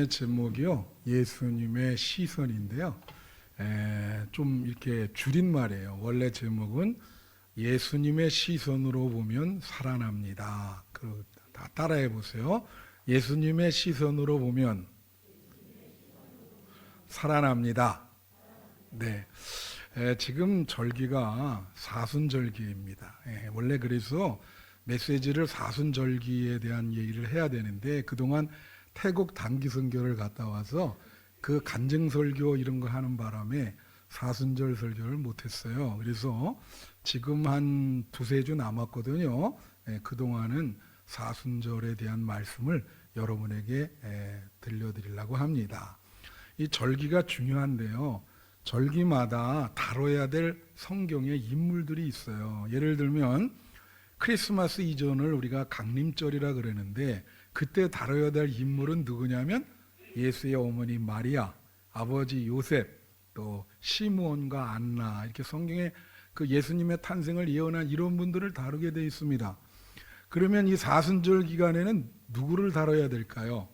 말씀의 제목이요, 예수님의 시선인데요. 좀 이렇게 줄인 말이에요. 원래 제목은 예수님의 시선으로 보면 살아납니다. 다 따라해 보세요. 예수님의 시선으로 보면 살아납니다. 네. 지금 절기가 사순절기입니다. 원래 그래서 메시지를 사순절기에 대한 얘기를 해야 되는데 그동안 태국 단기 선교를 갔다 와서 그 간증설교 이런 거 하는 바람에 사순절 설교를 못했어요. 그래서 지금 한 두세 주 남았거든요. 그동안은 사순절에 대한 말씀을 여러분에게 들려드리려고 합니다. 이 절기가 중요한데요. 절기마다 다뤄야 될 성경의 인물들이 있어요. 예를 들면 크리스마스 이전을 우리가 강림절이라 그러는데 그때 다뤄야 될 인물은 누구냐면 예수의 어머니 마리아, 아버지 요셉, 또 시므온과 안나, 이렇게 성경에 그 예수님의 탄생을 예언한 이런 분들을 다루게 되어 있습니다. 그러면 이 사순절 기간에는 누구를 다뤄야 될까요?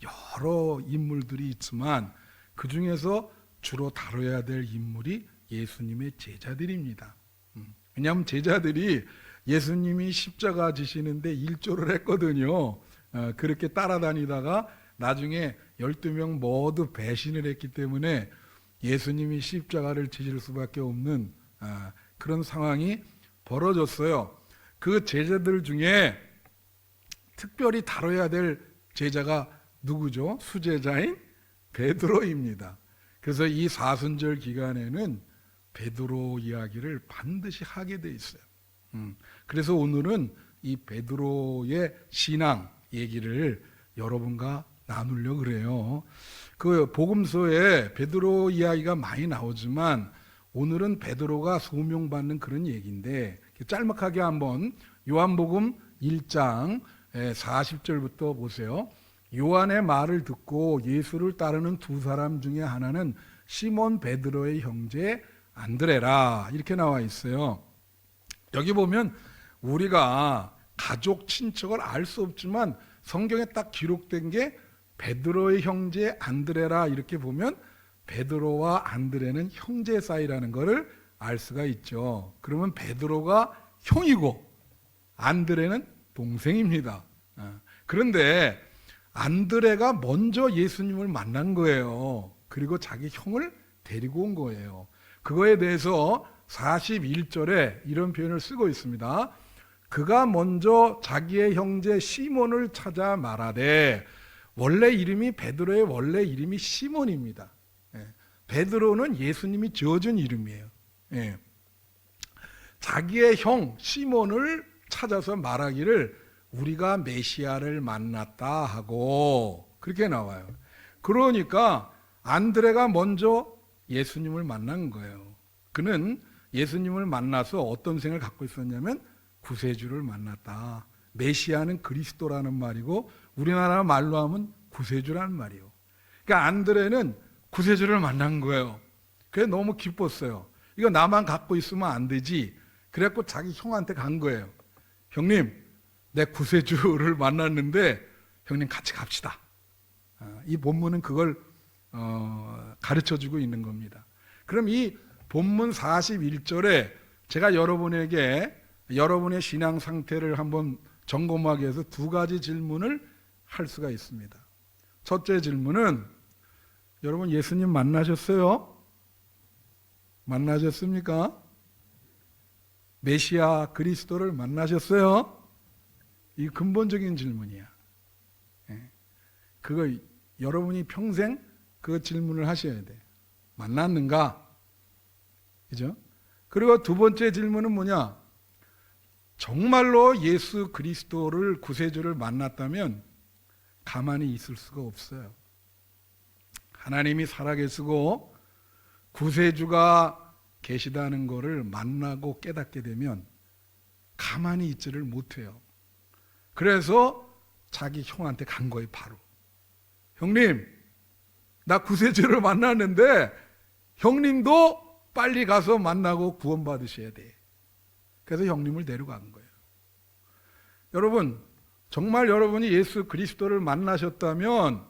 여러 인물들이 있지만 그 중에서 주로 다뤄야 될 인물이 예수님의 제자들입니다. 왜냐하면 제자들이 예수님이 십자가 지시는데 일조를 했거든요. 그렇게 따라다니다가 나중에 12명 모두 배신을 했기 때문에 예수님이 십자가를 지실 수밖에 없는 그런 상황이 벌어졌어요. 그 제자들 중에 특별히 다뤄야 될 제자가 누구죠? 수제자인 베드로입니다. 그래서 이 사순절 기간에는 베드로 이야기를 반드시 하게 돼 있어요. 그래서 오늘은 이 베드로의 신앙 얘기를 여러분과 나누려고 그래요. 그 복음서에 베드로 이야기가 많이 나오지만 오늘은 베드로가 소명받는 그런 얘기인데 짤막하게 한번 요한복음 1장 40절부터 보세요. 요한의 말을 듣고 예수를 따르는 두 사람 중에 하나는 시몬 베드로의 형제 안드레라, 이렇게 나와 있어요. 여기 보면 우리가 가족 친척을 알 수 없지만 성경에 딱 기록된 게 베드로의 형제 안드레라, 이렇게 보면 베드로와 안드레는 형제 사이라는 것을 알 수가 있죠. 그러면 베드로가 형이고 안드레는 동생입니다. 그런데 안드레가 먼저 예수님을 만난 거예요. 그리고 자기 형을 데리고 온 거예요. 그거에 대해서 41절에 이런 표현을 쓰고 있습니다. 그가 먼저 자기의 형제 시몬을 찾아 말하되, 원래 이름이 베드로의 원래 이름이 시몬입니다. 베드로는 예수님이 지어준 이름이에요. 자기의 형 시몬을 찾아서 말하기를 우리가 메시아를 만났다 하고, 그렇게 나와요. 그러니까 안드레가 먼저 예수님을 만난 거예요. 그는 예수님을 만나서 어떤 생각을 갖고 있었냐면 구세주를 만났다. 메시아는 그리스도라는 말이고 우리나라 말로 하면 구세주라는 말이에요. 그러니까 안드레는 구세주를 만난 거예요. 그래서 너무 기뻤어요. 이거 나만 갖고 있으면 안 되지. 그래갖고 자기 형한테 간 거예요. 형님, 내 구세주를 만났는데 형님 같이 갑시다. 이 본문은 그걸 가르쳐주고 있는 겁니다. 그럼 이 본문 41절에 제가 여러분에게 여러분의 신앙 상태를 한번 점검하기 위해서 두 가지 질문을 할 수가 있습니다. 첫째 질문은, 여러분 예수님 만나셨어요? 만나셨습니까? 메시아 그리스도를 만나셨어요? 이 근본적인 질문이야. 그거 여러분이 평생 그 질문을 하셔야 돼. 만났는가? 그죠? 그리고 두 번째 질문은 뭐냐? 정말로 예수 그리스도를 구세주를 만났다면 가만히 있을 수가 없어요. 하나님이 살아계시고 구세주가 계시다는 것을 만나고 깨닫게 되면 가만히 있지를 못해요. 그래서 자기 형한테 간 거예요. 바로 형님, 나 구세주를 만났는데 형님도 빨리 가서 만나고 구원받으셔야 돼. 그래서 형님을 데려간 거예요. 여러분, 정말 여러분이 예수 그리스도를 만나셨다면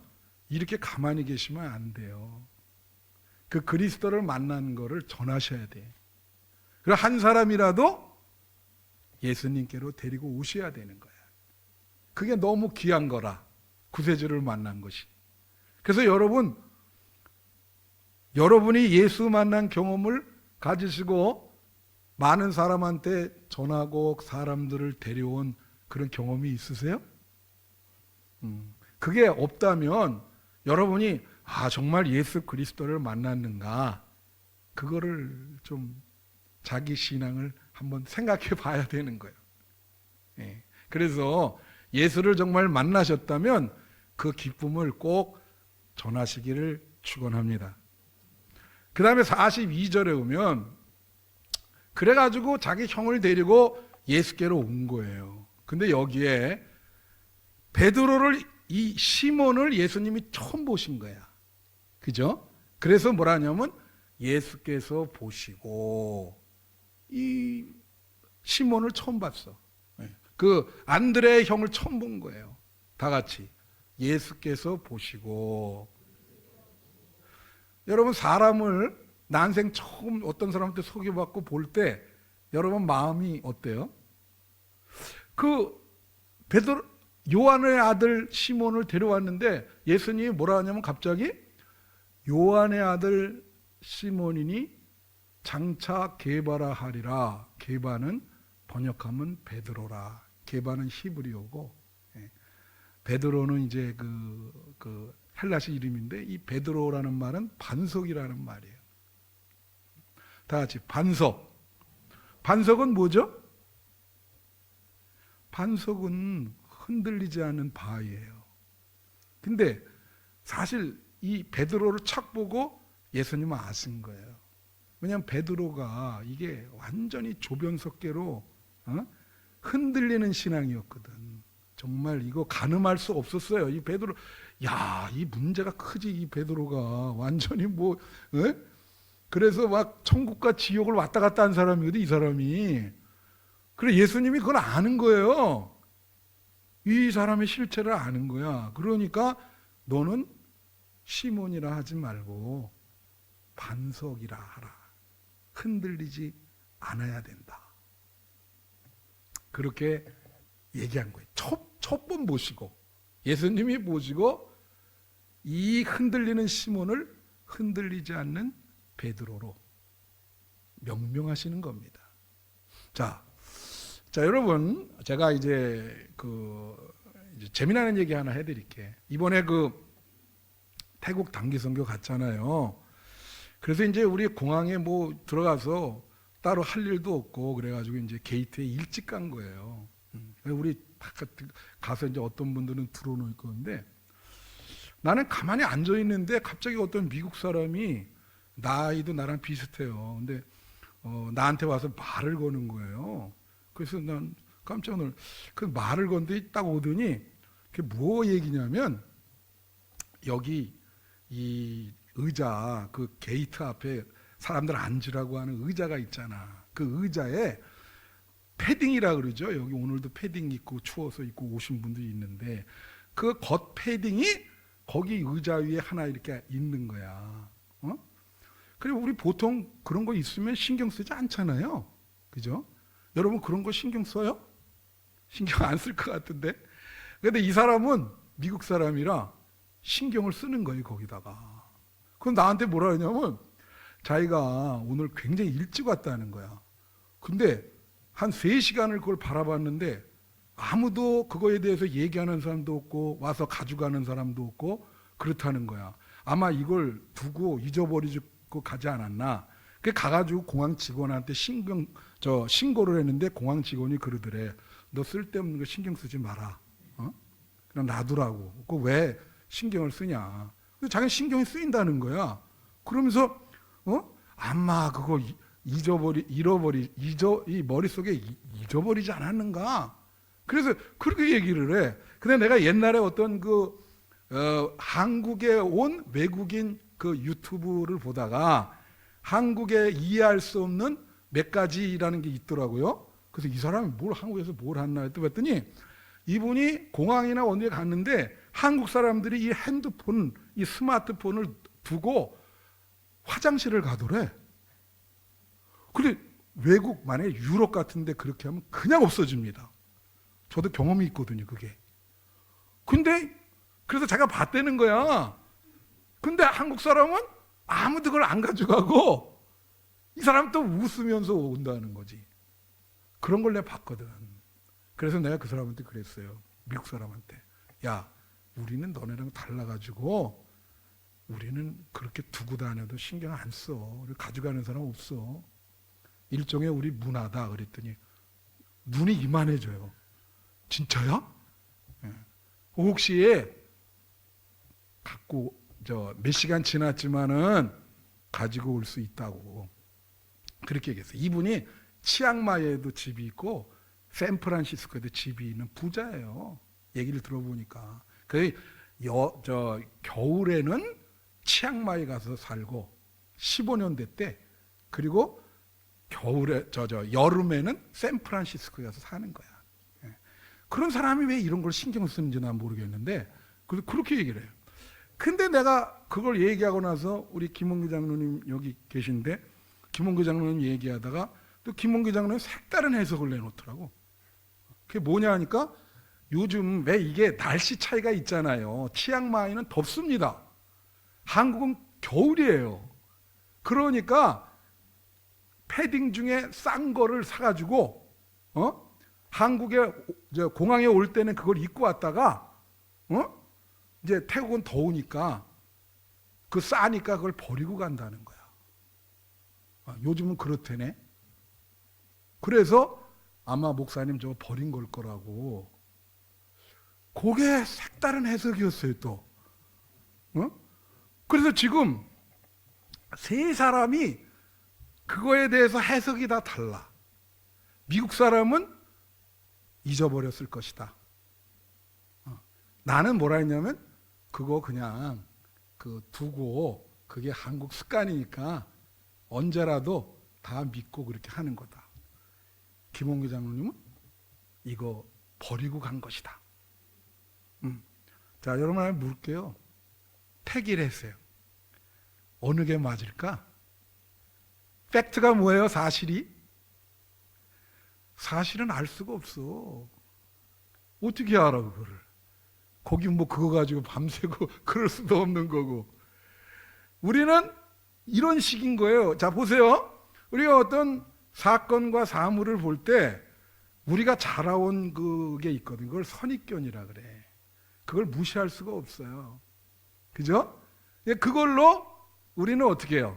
이렇게 가만히 계시면 안 돼요. 그 그리스도를 만난 거를 전하셔야 돼. 그리고 한 사람이라도 예수님께로 데리고 오셔야 되는 거야. 그게 너무 귀한 거라. 구세주를 만난 것이. 그래서 여러분이 예수 만난 경험을 가지시고 많은 사람한테 전하고 사람들을 데려온 그런 경험이 있으세요? 그게 없다면 여러분이 정말 예수 그리스도를 만났는가, 그거를 좀 자기 신앙을 한번 생각해 봐야 되는 거예요. 그래서 예수를 정말 만나셨다면 그 기쁨을 꼭 전하시기를 축원합니다. 그 다음에 42절에 오면 그래가지고 자기 형을 데리고 예수께로 온 거예요. 근데 여기에 베드로를, 이 시몬을 예수님이 처음 보신 거야. 그죠? 그래서 뭐라 하냐면 예수께서 보시고 이 시몬을 처음 봤어. 그 안드레의 형을 처음 본 거예요. 다 같이 예수께서 보시고. 여러분, 사람을 난생 처음 어떤 사람한테 소개받고 볼 때 여러분 마음이 어때요? 그 베드로, 요한의 아들 시몬을 데려왔는데 예수님이 뭐라 하냐면 갑자기 요한의 아들 시몬이니 장차 게바라 하리라. 게바는 번역하면 베드로라. 게바는 히브리어고, 베드로는 이제 그 헬라시 이름인데, 이 베드로라는 말은 반석이라는 말이에요. 다 같이 반석. 반석은 뭐죠? 반석은 흔들리지 않는 바위예요. 근데 사실 이 베드로를 착 보고 예수님은 아신 거예요. 왜냐하면 베드로가 이게 완전히 조변석계로 흔들리는 신앙이었거든. 정말 이거 가늠할 수 없었어요. 이 베드로, 이 문제가 크지. 이 베드로가 완전히 그래서 막 천국과 지옥을 왔다 갔다 한 사람이거든, 이 사람이. 그래, 예수님이 그걸 아는 거예요. 이 사람의 실체를 아는 거야. 그러니까 너는 시몬이라 하지 말고 반석이라 하라. 흔들리지 않아야 된다. 그렇게 얘기한 거예요. 첫 번 보시고, 예수님이 보시고 이 흔들리는 시몬을 흔들리지 않는 베드로로 명명하시는 겁니다. 자, 여러분, 제가 이제 재미나는 얘기 하나 해드릴게. 이번에 태국 단기 선교 갔잖아요. 그래서 이제 우리 공항에 들어가서 따로 할 일도 없고 그래가지고 이제 게이트에 일찍 간 거예요. 우리 가서 이제 어떤 분들은 들어놓을 건데, 나는 가만히 앉아 있는데 갑자기 어떤 미국 사람이, 나이도 나랑 비슷해요. 근데 나한테 와서 말을 거는 거예요. 그래서 난 깜짝 놀라. 그 말을 건데 딱 오더니 그게 뭐 얘기냐면, 여기 이 의자, 그 게이트 앞에 사람들 앉으라고 하는 의자가 있잖아. 그 의자에 패딩이라 그러죠. 여기 오늘도 패딩 입고 추워서 입고 오신 분들이 있는데, 그 겉 패딩이 거기 의자 위에 하나 이렇게 있는 거야. 그리고 우리 보통 그런 거 있으면 신경 쓰지 않잖아요. 그죠? 여러분 그런 거 신경 써요? 신경 안 쓸 것 같은데. 근데 이 사람은 미국 사람이라 신경을 쓰는 거예요, 거기다가. 그럼 나한테 뭐라 하냐면, 자기가 오늘 굉장히 일찍 왔다는 거야. 근데 한 3시간을 그걸 바라봤는데 아무도 그거에 대해서 얘기하는 사람도 없고 와서 가져가는 사람도 없고 그렇다는 거야. 아마 이걸 두고 잊어버리고 가지 않았나. 그 가가지고 공항 직원한테 신고를 했는데, 공항 직원이 그러더래. 너 쓸데없는 거 신경 쓰지 마라. 그냥 놔두라고. 그 왜 신경을 쓰냐. 자기는 신경이 쓰인다는 거야. 그러면서 아마 그거 이 머릿속에 잊어버리지 않았는가. 그래서 그렇게 얘기를 해. 근데 내가 옛날에 어떤 한국에 온 외국인 그 유튜브를 보다가 한국에 이해할 수 없는 몇 가지라는 게 있더라고요. 그래서 이 사람이 한국에서 뭘 했나 했더니, 이분이 공항이나 어디에 갔는데 한국 사람들이 이 핸드폰, 이 스마트폰을 두고 화장실을 가더래. 근데 외국, 만약에 유럽 같은데 그렇게 하면 그냥 없어집니다. 저도 경험이 있거든요, 그게. 근데 그래서 제가 봤다는 거야. 근데 한국 사람은 아무도 그걸 안 가져가고 이 사람 또 웃으면서 온다는 거지. 그런 걸 내가 봤거든. 그래서 내가 그 사람한테 그랬어요. 미국 사람한테. 야, 우리는 너네랑 달라가지고 우리는 그렇게 두고 다녀도 신경 안 써. 가져가는 사람 없어. 일종의 우리 문화다. 그랬더니 눈이 이만해져요. 진짜야? 예. 혹시 갖고 몇 시간 지났지만은 가지고 올 수 있다고 그렇게 얘기했어요. 이분이 치앙마이에도 집이 있고 샌프란시스코에도 집이 있는 부자예요. 얘기를 들어보니까. 겨울에는 치앙마이 가서 살고 15년 됐대. 그리고 여름에는 샌프란시스코에 가서 사는 거야. 예. 그런 사람이 왜 이런 걸 신경 쓰는지 난 모르겠는데 그렇게 얘기를 해요. 근데 내가 그걸 얘기하고 나서 우리 김원규 장로님 여기 계신데 김원규 장로님 얘기하다가 또 김원규 장로님 색다른 해석을 내놓더라고. 그게 뭐냐 하니까 요즘 왜 이게 날씨 차이가 있잖아요. 치앙마이는 덥습니다. 한국은 겨울이에요. 그러니까 패딩 중에 싼 거를 사가지고 한국에 공항에 올 때는 그걸 입고 왔다가 이제 태국은 더우니까 그 싸니까 그걸 버리고 간다는 거야. 요즘은 그렇대네. 그래서 아마 목사님 저거 버린 걸 거라고. 그게 색다른 해석이었어요 또. 그래서 지금 세 사람이 그거에 대해서 해석이 다 달라. 미국 사람은 잊어버렸을 것이다. 나는 뭐라 했냐면 그거 그냥 두고 그게 한국 습관이니까 언제라도 다 믿고 그렇게 하는 거다. 김원규 장로님은 이거 버리고 간 것이다. 자, 여러분 한번 물을게요. 택일 했어요. 어느 게 맞을까? 팩트가 뭐예요? 사실이? 사실은 알 수가 없어. 어떻게 알아 그거를? 거기 그거 가지고 밤새고 그럴 수도 없는 거고. 우리는 이런 식인 거예요. 자, 보세요. 우리가 어떤 사건과 사물을 볼 때 우리가 자라온 그게 있거든. 그걸 선입견이라 그래. 그걸 무시할 수가 없어요. 그죠? 그걸로 우리는 어떻게 해요?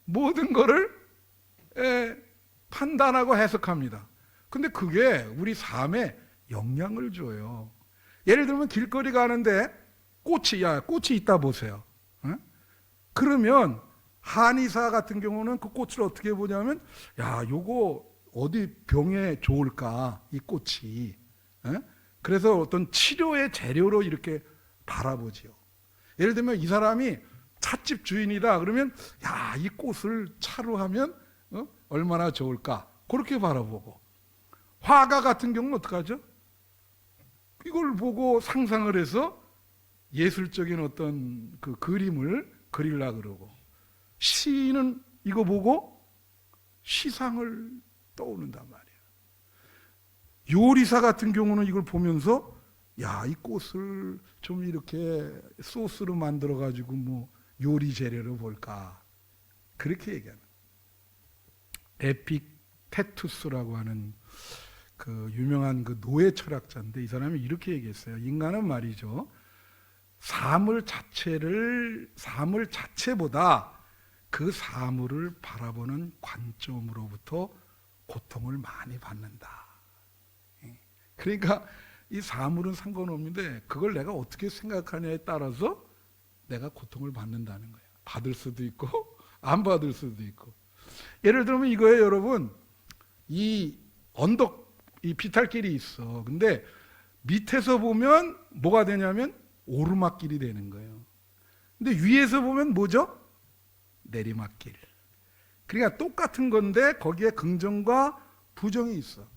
모든 거를 판단하고 해석합니다. 근데 그게 우리 삶에 영향을 줘요. 예를 들면 길거리 가는데 꽃이 있다 보세요. 그러면 한의사 같은 경우는 그 꽃을 어떻게 보냐면 야, 요거 어디 병에 좋을까 이 꽃이. 그래서 어떤 치료의 재료로 이렇게 바라보지요. 예를 들면 이 사람이 찻집 주인이다 그러면 야, 이 꽃을 차로 하면 얼마나 좋을까 그렇게 바라보고. 화가 같은 경우는 어떡하죠? 이걸 보고 상상을 해서 예술적인 어떤 그 그림을 그리려고 그러고, 시인은 이거 보고 시상을 떠오른단 말이에요. 요리사 같은 경우는 이걸 보면서 야, 이 꽃을 좀 이렇게 소스로 만들어 가지고 뭐 요리 재료로 볼까 그렇게 얘기하는. 에픽테투스라고 하는 그 유명한 그 노예 철학자인데 이 사람이 이렇게 얘기했어요. 인간은 말이죠, 사물 자체보다 그 사물을 바라보는 관점으로부터 고통을 많이 받는다. 그러니까 이 사물은 상관없는데 그걸 내가 어떻게 생각하냐에 따라서 내가 고통을 받는다는 거예요. 받을 수도 있고 안 받을 수도 있고. 예를 들면 이거예요, 여러분. 이 언덕, 이 비탈길이 있어. 근데 밑에서 보면 뭐가 되냐면 오르막길이 되는 거예요. 근데 위에서 보면 뭐죠? 내리막길. 그러니까 똑같은 건데 거기에 긍정과 부정이 있어.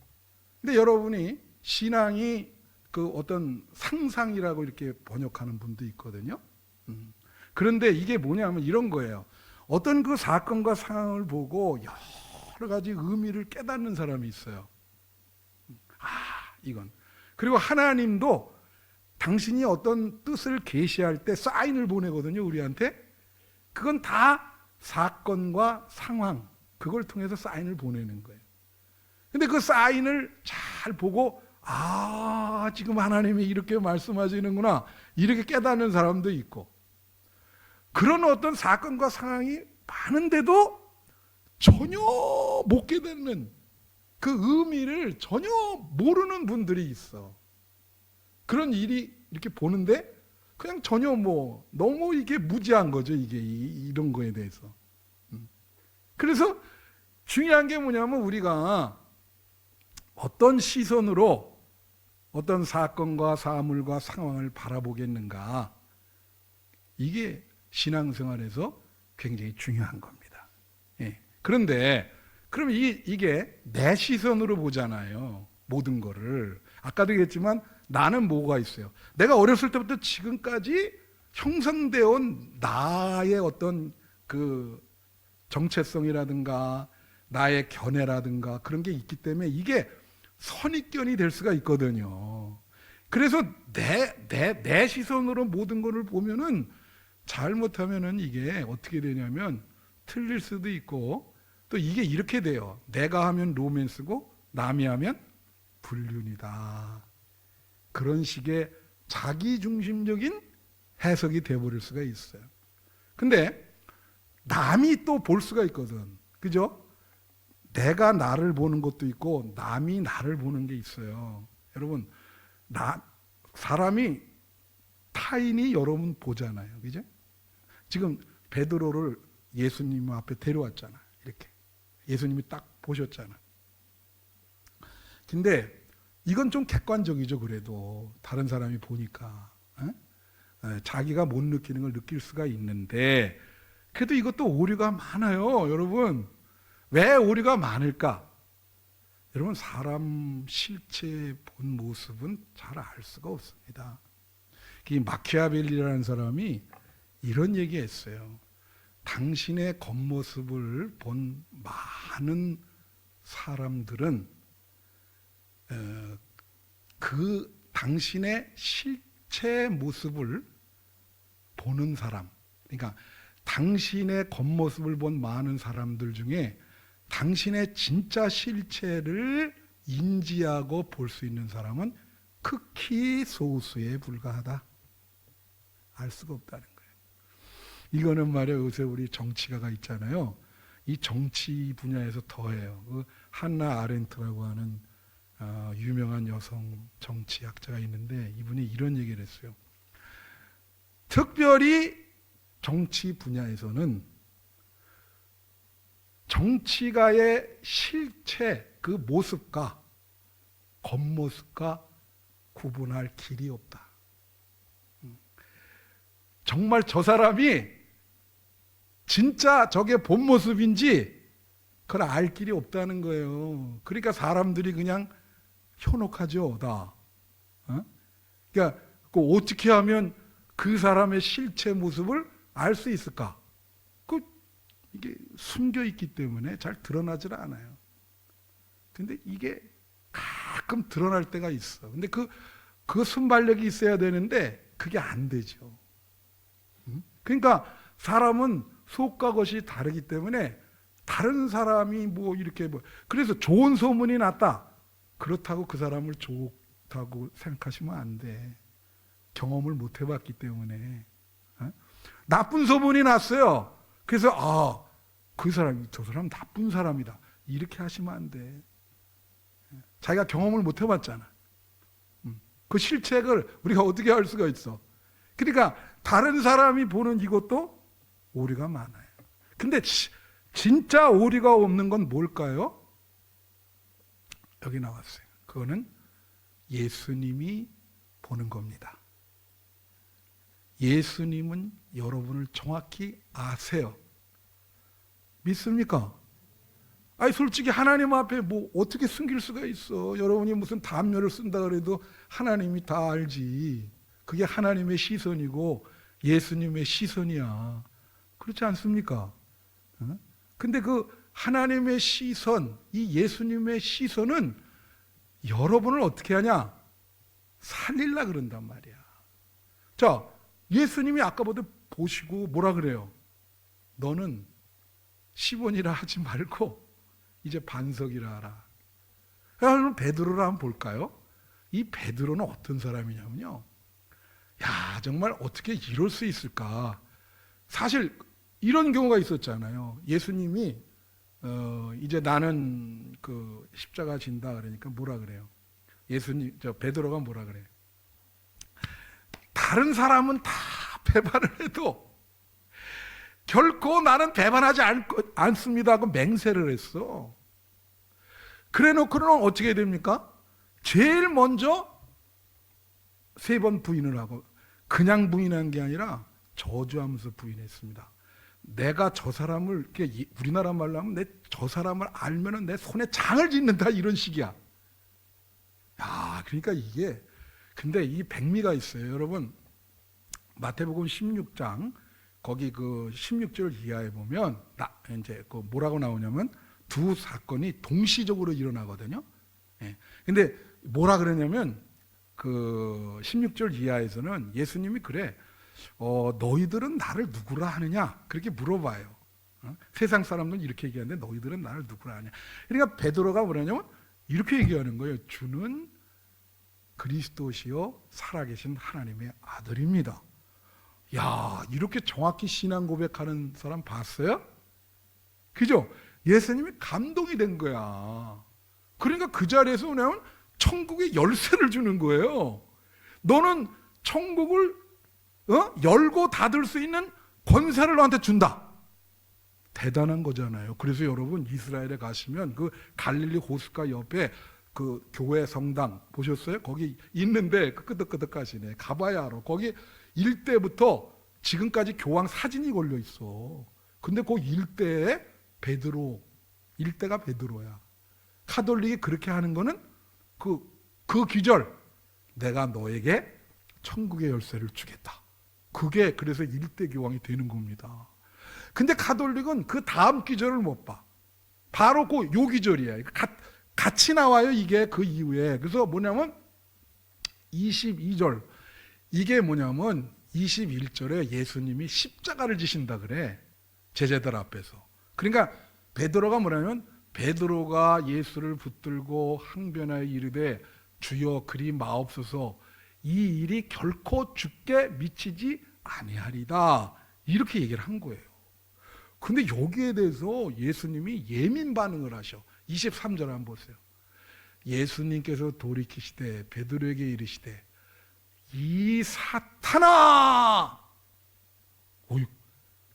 근데 여러분이 신앙이 그 어떤 상상이라고 이렇게 번역하는 분도 있거든요. 그런데 이게 뭐냐면 이런 거예요. 어떤 그 사건과 상황을 보고 여러 가지 의미를 깨닫는 사람이 있어요. 이건. 그리고 하나님도 당신이 어떤 뜻을 계시할 때 사인을 보내거든요, 우리한테. 그건 다 사건과 상황, 그걸 통해서 사인을 보내는 거예요. 근데 그 사인을 잘 보고, 지금 하나님이 이렇게 말씀하시는구나, 이렇게 깨닫는 사람도 있고, 그런 어떤 사건과 상황이 많은데도 전혀 못 깨닫는 그 의미를 전혀 모르는 분들이 있어. 그런 일이 이렇게 보는데 그냥 전혀 너무 이게 무지한 거죠, 이게 이런 거에 대해서. 그래서 중요한 게 뭐냐면 우리가 어떤 시선으로 어떤 사건과 사물과 상황을 바라보겠는가, 이게 신앙생활에서 굉장히 중요한 겁니다. 예. 그런데 그럼 이게 내 시선으로 보잖아요, 모든 거를. 아까도 얘기했지만 나는 뭐가 있어요? 내가 어렸을 때부터 지금까지 형성되어 온 나의 어떤 그 정체성이라든가 나의 견해라든가 그런 게 있기 때문에 이게 선입견이 될 수가 있거든요. 그래서 내 시선으로 모든 것을 보면은 잘못하면은 이게 어떻게 되냐면 틀릴 수도 있고, 또 이게 이렇게 돼요. 내가 하면 로맨스고 남이 하면 불륜이다. 그런 식의 자기중심적인 해석이 돼버릴 수가 있어요. 근데 남이 또 볼 수가 있거든. 그죠? 내가 나를 보는 것도 있고 남이 나를 보는 게 있어요. 여러분, 사람이 타인이 여러분 보잖아요. 그죠? 지금 베드로를 예수님 앞에 데려왔잖아. 이렇게. 예수님이 딱 보셨잖아. 근데 이건 좀 객관적이죠. 그래도 다른 사람이 보니까 자기가 못 느끼는 걸 느낄 수가 있는데, 그래도 이것도 오류가 많아요. 여러분, 왜 오류가 많을까? 여러분, 사람 실체 본 모습은 잘 알 수가 없습니다. 이 마키아벨리라는 사람이 이런 얘기했어요. 당신의 겉모습을 본 많은 사람들은 그 당신의 실체 모습을 보는 사람, 그러니까 당신의 겉모습을 본 많은 사람들 중에 당신의 진짜 실체를 인지하고 볼 수 있는 사람은 극히 소수에 불과하다. 알 수가 없다는 거예요. 이거는 말이에요, 요새 우리 정치가가 있잖아요. 이 정치 분야에서 더해요. 그 한나 아렌트라고 하는 유명한 여성 정치학자가 있는데, 이분이 이런 얘기를 했어요. 특별히 정치 분야에서는 정치가의 실체, 그 모습과 겉모습과 구분할 길이 없다. 정말 저 사람이 진짜 저게 본 모습인지 그걸 알 길이 없다는 거예요. 그러니까 사람들이 그냥 현혹하죠, 다. 그러니까 어떻게 하면 그 사람의 실체 모습을 알 수 있을까? 이게 숨겨 있기 때문에 잘 드러나질 않아요. 근데 이게 가끔 드러날 때가 있어. 근데 그 순발력이 있어야 되는데 그게 안 되죠. 그러니까 사람은 속과 겉이 다르기 때문에 다른 사람이 그래서 좋은 소문이 났다. 그렇다고 그 사람을 좋다고 생각하시면 안 돼. 경험을 못 해봤기 때문에. 나쁜 소문이 났어요. 그래서 저 사람 나쁜 사람이다. 이렇게 하시면 안 돼. 자기가 경험을 못 해봤잖아. 그 실책을 우리가 어떻게 할 수가 있어. 그러니까 다른 사람이 보는 이것도 오류가 많아요. 근데 진짜 오류가 없는 건 뭘까요? 여기 나왔어요. 그거는 예수님이 보는 겁니다. 예수님은 여러분을 정확히 아세요. 믿습니까? 아니 솔직히 하나님 앞에 뭐 어떻게 숨길 수가 있어. 여러분이 무슨 담요를 쓴다 그래도 하나님이 다 알지. 그게 하나님의 시선이고 예수님의 시선이야. 그렇지 않습니까? 어? 근데 그 하나님의 시선, 이 예수님의 시선은 여러분을 어떻게 하냐? 살릴라 그런단 말이야. 자, 예수님이 아까부터 보시고 뭐라 그래요? 너는 10원이라 하지 말고 이제 반석이라 하라. 그럼 베드로를 한번 볼까요? 이 베드로는 어떤 사람이냐면요. 야, 정말 어떻게 이럴 수 있을까? 사실 이런 경우가 있었잖아요. 예수님이 이제 나는 그 십자가 진다 그러니까 뭐라 그래요? 예수님, 저 베드로가 뭐라 그래요? 다른 사람은 다 배반을 해도 결코 나는 배반하지 않습니다 하고 맹세를 했어. 그래 놓고는 어떻게 됩니까? 제일 먼저 3번 부인을 하고, 그냥 부인한 게 아니라 저주하면서 부인했습니다. 내가 저 사람을, 우리나라 말로 하면 내 저 사람을 알면은 내 손에 장을 짓는다, 이런 식이야. 야, 그러니까 이게, 근데 이 백미가 있어요. 여러분, 마태복음 16장 거기 그 16절 이하에 보면 이제 그 뭐라고 나오냐면 두 사건이 동시적으로 일어나거든요. 예. 근데 뭐라 그러냐면 그 16절 이하에서는 예수님이 그래, 너희들은 나를 누구라 하느냐? 그렇게 물어봐요. 세상 사람들은 이렇게 얘기하는데 너희들은 나를 누구라 하냐? 그러니까 베드로가 뭐냐면 이렇게 얘기하는 거예요. 주는 그리스도시요 살아계신 하나님의 아들입니다. 야, 이렇게 정확히 신앙 고백하는 사람 봤어요? 그죠? 예수님이 감동이 된 거야. 그러니까 그 자리에서 뭐냐면 천국의 열쇠를 주는 거예요. 너는 천국을 열고 닫을 수 있는 권세를 너한테 준다. 대단한 거잖아요. 그래서 여러분 이스라엘에 가시면 그 갈릴리 호숫가 옆에 그 교회 성당 보셨어요? 거기 있는데 끄덕끄덕 하시네. 가봐야 알아. 거기 일대부터 지금까지 교황 사진이 걸려 있어. 근데 그 일대에 베드로, 일대가 베드로야. 카톨릭이 그렇게 하는 거는 그 기절, 내가 너에게 천국의 열쇠를 주겠다. 그게 그래서 일대 교황이 되는 겁니다. 근데 카톨릭은 그 다음 기절을 못 봐. 바로 그 요 기절이야. 같이 나와요, 이게 그 이후에. 그래서 뭐냐면 22절, 이게 뭐냐면 21절에 예수님이 십자가를 지신다 그래, 제자들 앞에서. 그러니까 베드로가 뭐냐면 베드로가 예수를 붙들고 항변하여 이르되 주여 그리 마옵소서, 이 일이 결코 주께 미치지 아니하리다, 이렇게 얘기를 한 거예요. 근데 여기에 대해서 예수님이 예민 반응을 하셔. 23절 한번 보세요. 예수님께서 돌이키시되 베드로에게 이르시되 이 사탄아,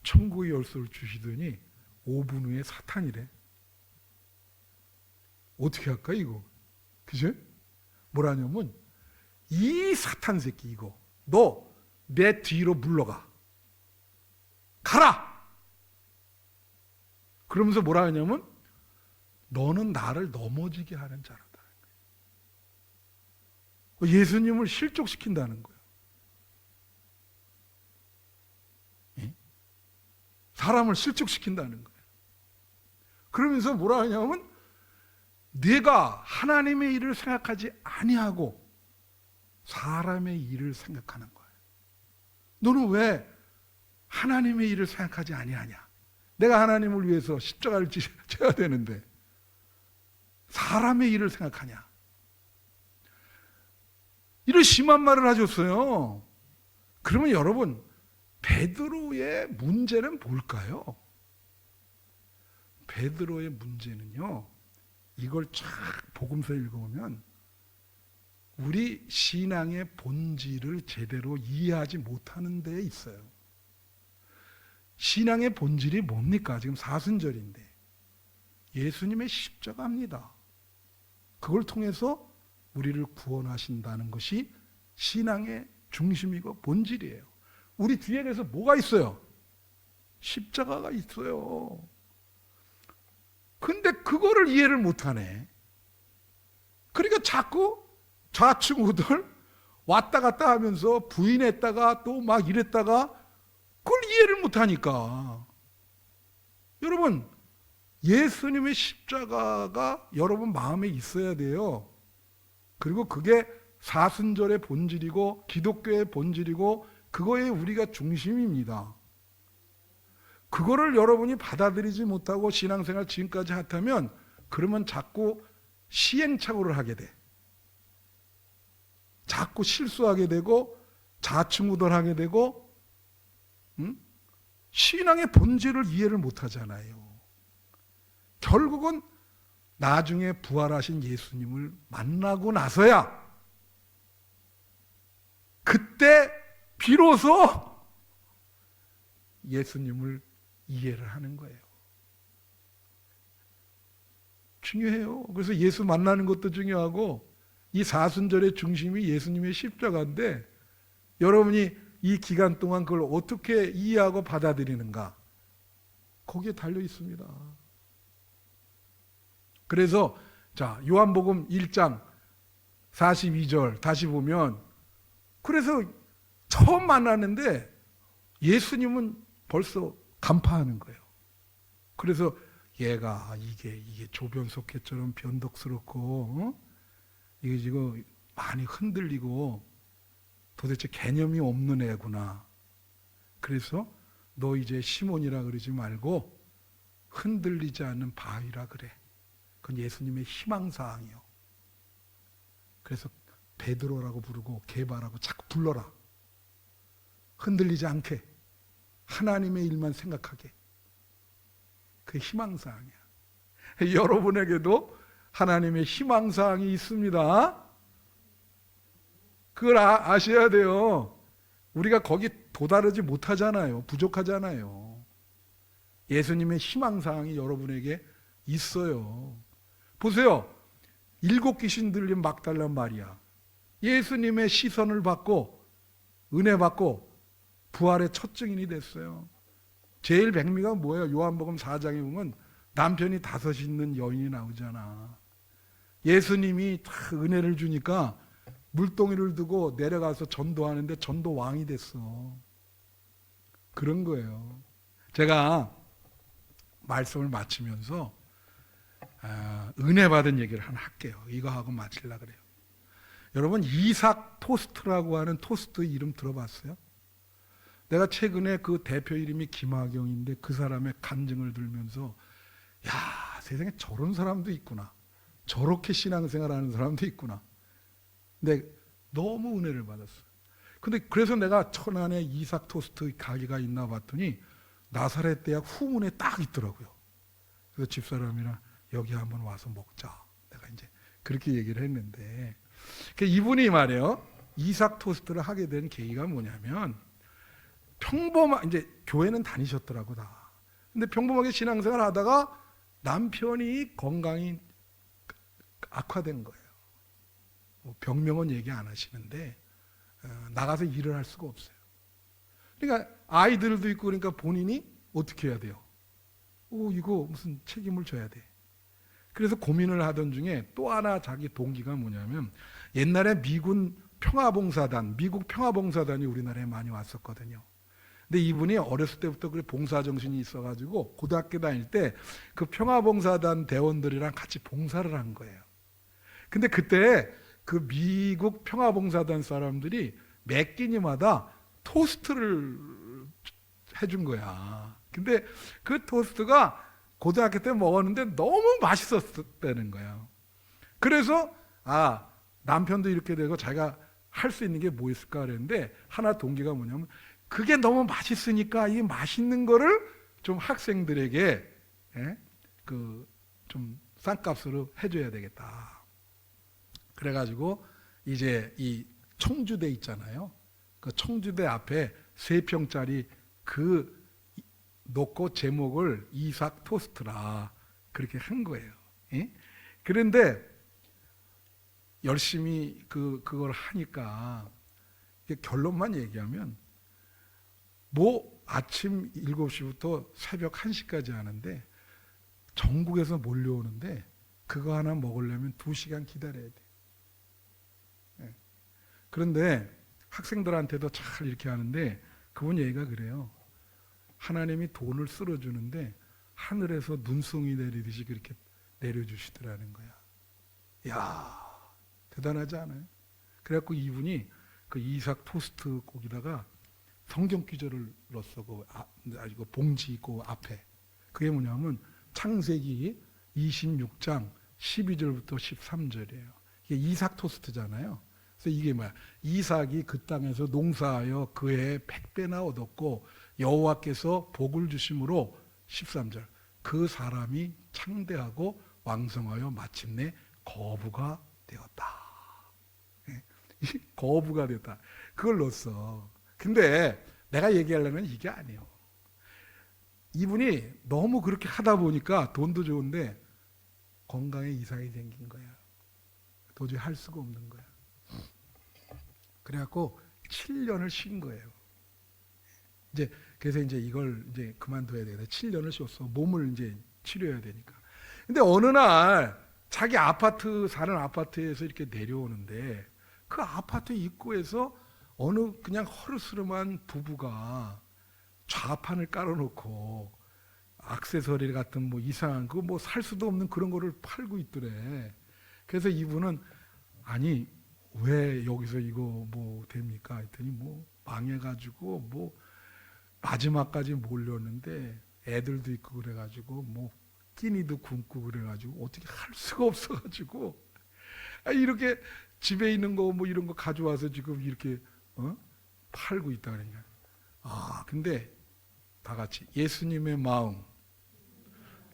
천국의 열쇠를 주시더니 5분 후에 사탄이래. 어떻게 할까 이거? 그죠? 뭐라냐면 이 사탄 새끼, 이거 너 내 뒤로 물러가, 가라. 그러면서 뭐라 하냐면 너는 나를 넘어지게 하는 자라다. 예수님을 실족시킨다는 거예요. 예? 사람을 실족시킨다는 거예요. 그러면서 뭐라 하냐면 네가 하나님의 일을 생각하지 아니하고 사람의 일을 생각하는 거예요. 너는 왜 하나님의 일을 생각하지 아니하냐? 내가 하나님을 위해서 십자가를 져야 되는데 사람의 일을 생각하냐? 이런 심한 말을 하셨어요. 그러면 여러분, 베드로의 문제는 뭘까요? 베드로의 문제는요, 이걸 쫙 복음서 읽어보면 우리 신앙의 본질을 제대로 이해하지 못하는 데에 있어요. 신앙의 본질이 뭡니까? 지금 사순절인데 예수님의 십자가입니다. 그걸 통해서 우리를 구원하신다는 것이 신앙의 중심이고 본질이에요. 우리 뒤에 그래서 뭐가 있어요? 십자가가 있어요. 근데 그거를 이해를 못하네. 그러니까 자꾸 좌충우돌 왔다 갔다 하면서 부인했다가 또 막 이랬다가 그걸 이해를 못하니까. 여러분, 예수님의 십자가가 여러분 마음에 있어야 돼요. 그리고 그게 사순절의 본질이고 기독교의 본질이고 그거에 우리가 중심입니다. 그거를 여러분이 받아들이지 못하고 신앙생활 지금까지 하다면 그러면 자꾸 시행착오를 하게 돼. 자꾸 실수하게 되고 좌충우돌하게 되고 신앙의 본질을 이해를 못하잖아요. 결국은 나중에 부활하신 예수님을 만나고 나서야 그때 비로소 예수님을 이해를 하는 거예요. 중요해요. 그래서 예수 만나는 것도 중요하고 이 사순절의 중심이 예수님의 십자가인데 여러분이 이 기간 동안 그걸 어떻게 이해하고 받아들이는가 거기에 달려 있습니다. 그래서 자 요한복음 1장 42절 다시 보면 그래서 처음 만났는데 예수님은 벌써 간파하는 거예요. 그래서 얘가 이게 조변석회처럼 변덕스럽고 이게 지금 많이 흔들리고 도대체 개념이 없는 애구나. 그래서 너 이제 시몬이라 그러지 말고 흔들리지 않는 바위라 그래. 그건 예수님의 희망사항이요. 그래서 베드로라고 부르고 게바라고 자꾸 불러라. 흔들리지 않게 하나님의 일만 생각하게. 그게 희망사항이야. 여러분에게도 하나님의 희망사항이 있습니다. 그걸 아셔야 돼요. 우리가 거기 도달하지 못하잖아요. 부족하잖아요. 예수님의 희망사항이 여러분에게 있어요. 보세요. 7 귀신 들린 막달라 마리아. 예수님의 시선을 받고 은혜 받고 부활의 첫 증인이 됐어요. 제일 백미가 뭐예요? 요한복음 4장에 보면 남편이 5 있는 여인이 나오잖아. 예수님이 다 은혜를 주니까 물동이를 두고 내려가서 전도하는데 전도 왕이 됐어. 그런 거예요. 제가 말씀을 마치면서 은혜 받은 얘기를 하나 할게요. 이거 하고 마치려고 그래요. 여러분 이삭 토스트라고 하는 토스트 이름 들어봤어요? 내가 최근에 그 대표 이름이 김하경인데 그 사람의 간증을 들으면서 야 세상에 저런 사람도 있구나. 저렇게 신앙생활하는 사람도 있구나. 근데 너무 은혜를 받았어요. 근데 그래서 내가 천안에 이삭 토스트 가게가 있나 봤더니 나사렛 대학 후문에 딱 있더라고요. 그래서 집사람이랑 여기 한번 와서 먹자. 내가 이제 그렇게 얘기를 했는데 이분이 말이에요. 이삭 토스트를 하게 된 계기가 뭐냐면 평범한 이제 교회는 다니셨더라고 다. 근데 평범하게 신앙생활 하다가 남편이 건강이 악화된 거예요. 병명은 얘기 안 하시는데 나가서 일을 할 수가 없어요. 그러니까 아이들도 있고 그러니까 본인이 어떻게 해야 돼요? 이거 무슨 책임을 져야 돼. 그래서 고민을 하던 중에 또 하나 자기 동기가 뭐냐면 옛날에 미국 평화봉사단이 우리나라에 많이 왔었거든요. 근데 이분이 어렸을 때부터 그래 봉사정신이 있어가지고 고등학교 다닐 때 그 평화봉사단 대원들이랑 같이 봉사를 한 거예요. 근데 그때 그 미국 평화봉사단 사람들이 매 끼니마다 토스트를 해준 거야. 근데 그 토스트가 고등학교 때 먹었는데 너무 맛있었다는 거야. 그래서 남편도 이렇게 되고 자기가 할 수 있는 게 뭐 있을까 그랬는데 하나 동기가 뭐냐면 그게 너무 맛있으니까 이 맛있는 거를 좀 학생들에게 좀 싼 값으로 해줘야 되겠다. 그래가지고 이제 이 청주대 있잖아요. 그 청주대 앞에 3평짜리 그 놓고 제목을 이삭 토스트라 그렇게 한 거예요. 예? 그런데 열심히 그걸 하니까 결론만 얘기하면 뭐 아침 7시부터 새벽 1시까지 하는데 전국에서 몰려오는데 그거 하나 먹으려면 2시간 기다려야 돼. 예. 그런데 학생들한테도 잘 이렇게 하는데 그분 얘기가 그래요. 하나님이 돈을 쓸어주는데 하늘에서 눈송이 내리듯이 그렇게 내려주시더라는 거야. 이야, 대단하지 않아요? 그래갖고 이분이 그 이삭 토스트 거기다가 성경 기절을 넣었어. 그 봉지 있고 앞에. 그게 뭐냐면 창세기 26장 12절부터 13절이에요. 이게 이삭 토스트잖아요. 그래서 이게 뭐야? 이삭이 그 땅에서 농사하여 그해 100배나 얻었고 여호와께서 복을 주심으로 13절. 그 사람이 창대하고 왕성하여 마침내 거부가 되었다. 거부가 됐다. 그걸 넣었어. 근데 내가 얘기하려면 이게 아니에요. 이분이 너무 그렇게 하다 보니까 돈도 좋은데 건강에 이상이 생긴 거야. 도저히 할 수가 없는 거야. 그래갖고 7년을 쉰 거예요. 그래서 이걸 그만둬야 되겠다. 7년을 쉬었어. 몸을 치료해야 되니까. 근데 어느 날 자기 사는 아파트에서 이렇게 내려오는데 그 아파트 입구에서 어느 그냥 허르스름한 부부가 좌판을 깔아놓고 액세서리 같은 이상한 거 살 수도 없는 그런 거를 팔고 있더래. 그래서 이분은 아니 왜 여기서 이거 됩니까? 했더니 망해가지고 마지막까지 몰렸는데 애들도 있고 그래가지고 끼니도 굶고 그래가지고 어떻게 할 수가 없어가지고 이렇게 집에 있는 거 이런 거 가져와서 지금 이렇게 팔고 있다 그러니까. 근데 다 같이 예수님의 마음,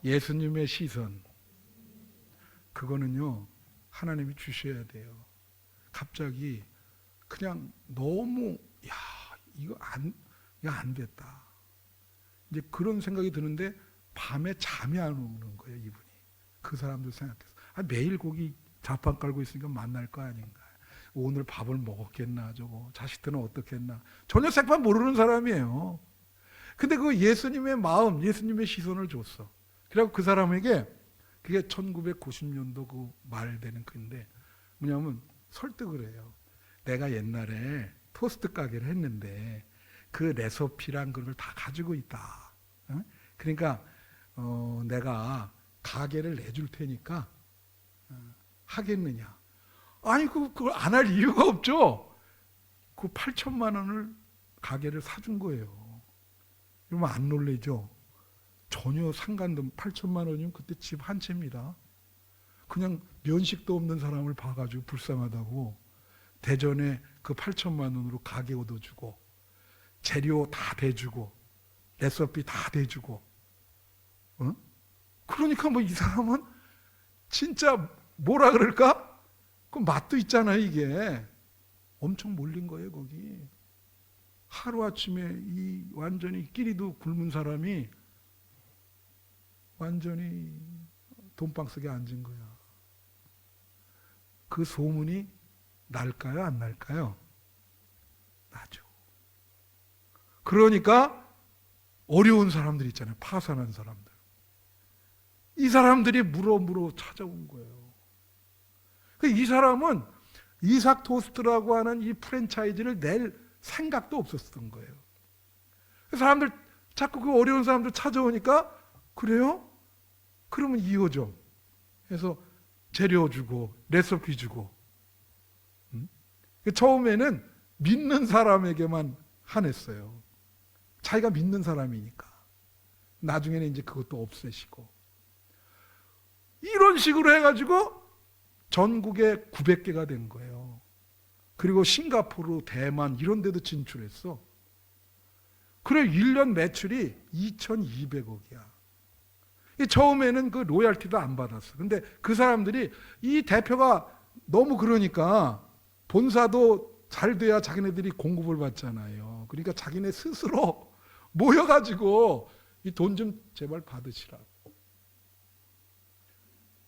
예수님의 시선, 그거는요 하나님이 주셔야 돼요. 갑자기 그냥 너무 이거 안 됐다. 그런 생각이 드는데 밤에 잠이 안 오는 거예요, 이분이. 그 사람들 생각해서 매일 거기 자판 깔고 있으니까 만날 거 아닌가. 오늘 밥을 먹었겠나, 저거 자식들은 어떻겠나. 전혀 색판 모르는 사람이에요. 근데 그 예수님의 마음, 예수님의 시선을 줬어. 그래서 그 사람에게 그게 1990년도 그 말 되는 건데 뭐냐면 설득을 해요. 내가 옛날에 토스트 가게를 했는데 그 레시피란 걸 다 가지고 있다. 그러니까 내가 가게를 내줄 테니까 하겠느냐. 아니 그걸 안 할 이유가 없죠. 그 8천만 원을 가게를 사준 거예요. 이러면 안 놀래죠? 전혀 상관도 8천만 원이면 그때 집 한 채입니다. 그냥 면식도 없는 사람을 봐가지고 불쌍하다고 대전에 그 8천만 원으로 가게 얻어주고 재료 다 대주고 레시피 다 대주고 그러니까 이 사람은 진짜 뭐라 그럴까? 그 맛도 있잖아요. 이게 엄청 몰린 거예요. 거기 하루아침에 이 완전히 끼리도 굶은 사람이 완전히 돈방 속에 앉은 거야. 그 소문이 날까요? 안 날까요? 나죠. 그러니까 어려운 사람들 있잖아요. 파산한 사람들. 이 사람들이 물어 찾아온 거예요. 이 사람은 이삭 토스트라고 하는 이 프랜차이즈를 낼 생각도 없었던 거예요. 사람들 자꾸 그 어려운 사람들 찾아오니까 그래요? 그러면 이어져. 해서 재료 주고 레시피 주고. 처음에는 믿는 사람에게만 한했어요. 자기가 믿는 사람이니까. 나중에는 그것도 없애시고. 이런 식으로 해가지고 전국에 900개가 된 거예요. 그리고 싱가포르, 대만 이런 데도 진출했어. 그래 1년 매출이 2,200억이야. 처음에는 그 로얄티도 안 받았어. 근데 그 사람들이 이 대표가 너무 그러니까 본사도 잘 돼야 자기네들이 공급을 받잖아요. 그러니까 자기네 스스로 모여가지고 이 돈 좀 제발 받으시라고.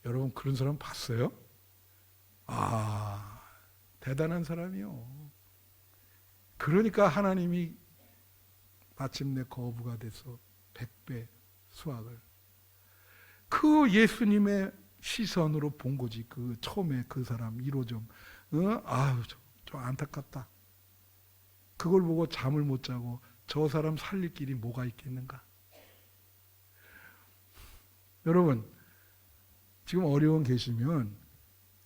여러분 그런 사람 봤어요? 대단한 사람이요. 그러니까 하나님이 마침내 거부가 돼서 100배 수확을. 그 예수님의 시선으로 본 거지. 그 처음에 그 사람 1호점. 아유, 저 안타깝다. 그걸 보고 잠을 못 자고 저 사람 살릴 길이 뭐가 있겠는가. 여러분, 지금 어려움 계시면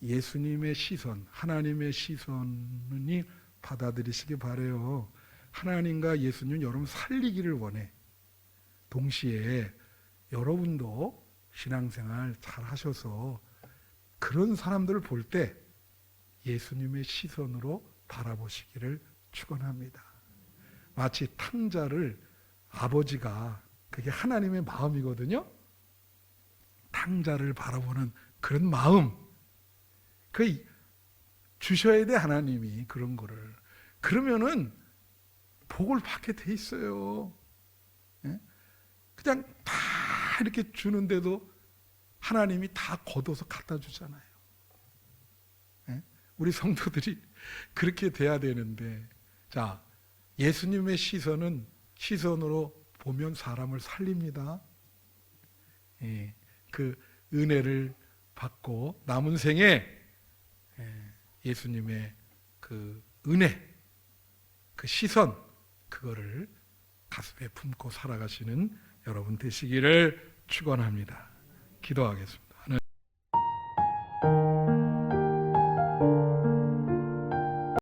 예수님의 시선, 하나님의 시선이 받아들이시기 바래요. 하나님과 예수님 여러분 살리기를 원해. 동시에 여러분도 신앙생활 잘 하셔서 그런 사람들을 볼 때 예수님의 시선으로 바라보시기를 축원합니다. 마치 탕자를 아버지가, 그게 하나님의 마음이거든요. 탕자를 바라보는 그런 마음, 그 주셔야 돼. 하나님이 그런 거를. 그러면은 복을 받게 돼 있어요. 그냥 다 이렇게 주는데도 하나님이 다 걷어서 갖다 주잖아요. 우리 성도들이 그렇게 돼야 되는데, 자, 예수님의 시선으로 보면 사람을 살립니다. 그 은혜를 받고 남은 생에 예수님의 그 은혜, 그 시선, 그거를 가슴에 품고 살아가시는 여러분 되시기를 축원합니다. 기도하겠습니다.